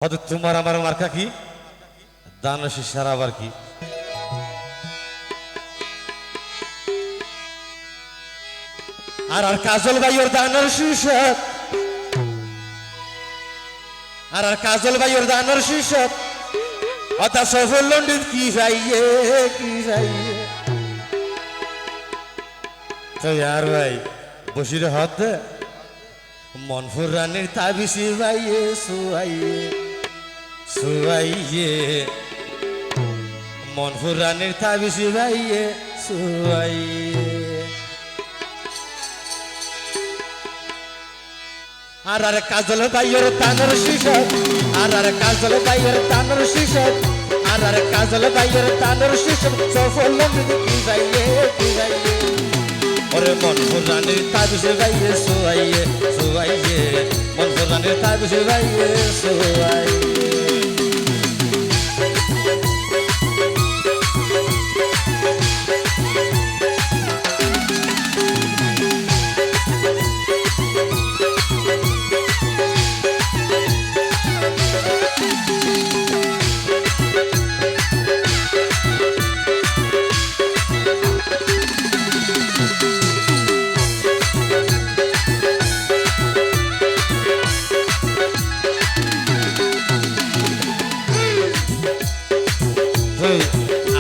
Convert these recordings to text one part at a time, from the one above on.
হয়তো তোমার আমার মার্কা কি দানশী সারা আবার কি আর আর কাজল ভাই ওর দানের শীর্ষক আর আর কাজল ভাই ওর দানের শীর্ষক অতা সফল লন্ডন কি যাইয়ে তো यार ভাই বসির হাত মনফুর রানীর তাবিসি ভাইয়ে সুয়াইয়ে মনফুর রানীর তাবিসি ভাইয়ে সুয়াইয়ে আর আর কাজল ভাইয়ের তানের শীর্ষক আর আর কাজল ভাইয়ের তানের শীর্ষক আর আর কাজল ভাইয়ের তানের শীর্ষক সফল কি যাইয়ে ওরে মনফুর রানীর তাবিসি ভাইয়ে সুয়াইয়ে মনফুর রানীর তাবিসি ভাইয়ে সুয়াইয়ে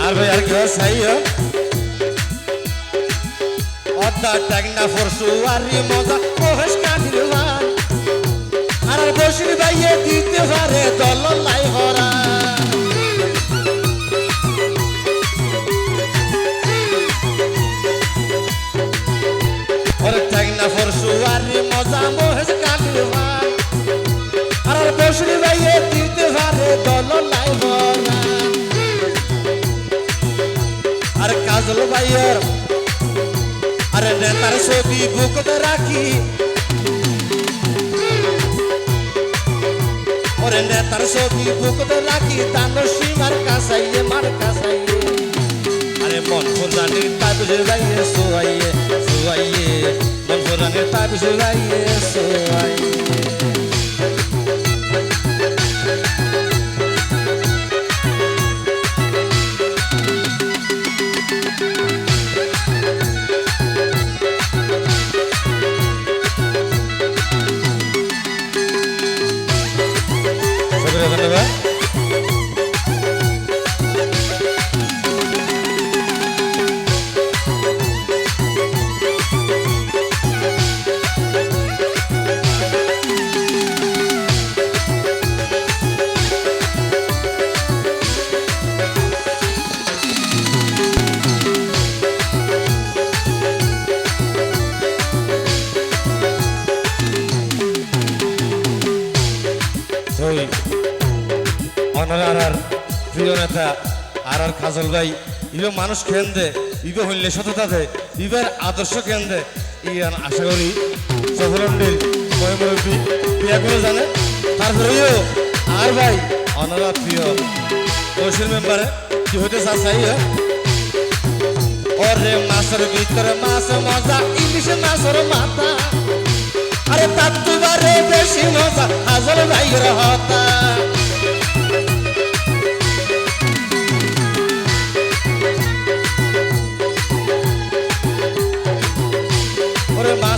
আর ভাই আর কি সাইয়া অদা টাগনা ফরসু আরি মজা ওহেস কাটিলবান আর বসির ভাইয়ে দিতে পারে দল লাই হরা ওরে টাগনা ফরসু আরি মজা ওহেস কাটিলবান আর বসির ভাইয়ে দিতে পারে দল লাই হরা আর কাজল ভাইয়ের আরে নেতার ছবি বুকতে রাখি ওরে নেতার ছবি বুকতে রাখি দানশী মার কাছাইয়ে আরে মনফুর রানীর তাবিজ ভাইয়ে সুয়াইয়ে মনফুর রানীর তাবিজ ভাইয়ে সুয়াইয়ে ধন্যবাদ অনার প্রিয় নেতা আর আর কাজল ভাই ইবে মানুষ কেন্দ্রে ইবে হইলে সততা দে ইবের আদর্শ কেন্দ্রে ইয়ান আশা করি সফরন্ডির মুরব্বী বিয়া করে জানে তারপরেও আর ভাই অনারা প্রিয় বসির মেম্বারে কি হইতে চাই ওরে মাছের ভিতরে মাছ মজা ইলিশ মাছের মাথা আরে তার দুবারে বেশি মজা কাজল ভাইয়ের হতা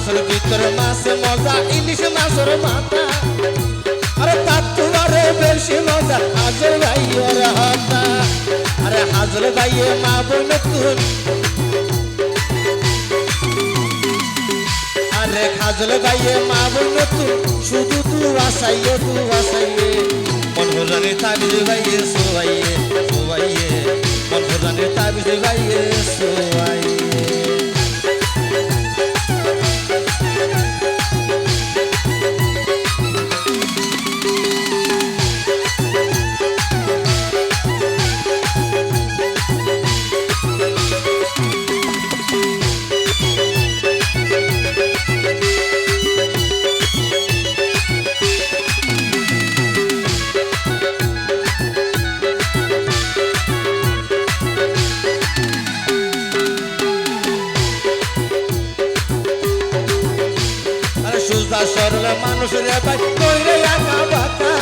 মাছের ভিতরে মাছ মজা ইলিশ মাছের মাথা আরে তার তোমারে বেশি মজা হাজর ভাইয়ের হতা আরে হাজর ভাইয়ে মা বোন নতুন আরে হাজর ভাইয়ে মা বোন নতুন শুধু তু আসাইয়ে মনফুর রানীর তাবিজ ভাইয়ে সুয়াইয়ে মনফুর রানীর তাবিজ ভাইয়ে সুয়াইয়ে সরল মানুষ রে ভাই কইরে একা বাতা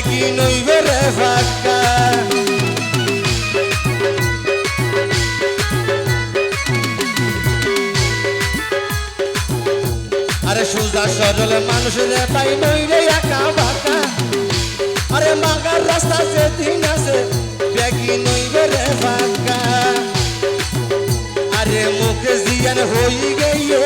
ব্যাগি নইবে রে ফাঁকা আরে সোজা সরল মানুষের পাই নই রে একা বাঁকা আরে মাগার রাস্তা যেদিন আছে ব্যাগি নইবে রে ফাঁকা আরে মুখে জিয়ান হই গিয়ে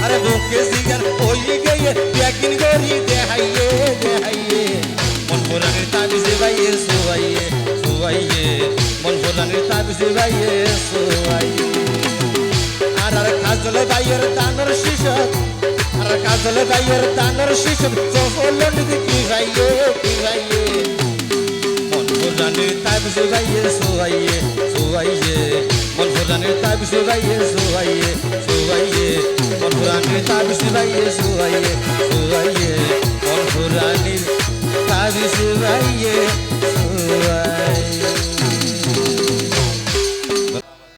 আরে মুখে জিয়ান হই গিয়ে ব্যাগিন গরি দেহাইয়ে দেহাইয়ে মন পুরানির তাবিজে বাইয়ে সোয়াইয়ে সোয়াইয়ে মন পুরানির তাবিজে বাইয়ে সোয়াইয়ে আর কাজলে বাইয়ের দানর শিশক আর কাজলে বাইয়ের দানর শিশক চফল কি ভাইয়ে মন পুরানির তাবিজে বাইয়ে সোয়াইয়ে সোয়াইয়ে মন পুরানির তাবিজে বাইয়ে সোয়াইয়ে সোয়াইয়ে মন পুরানির তাবিজে বাইয়ে সোয়াইয়ে সোয়াইয়ে মন পুরানির তাবিজে বাইয়ে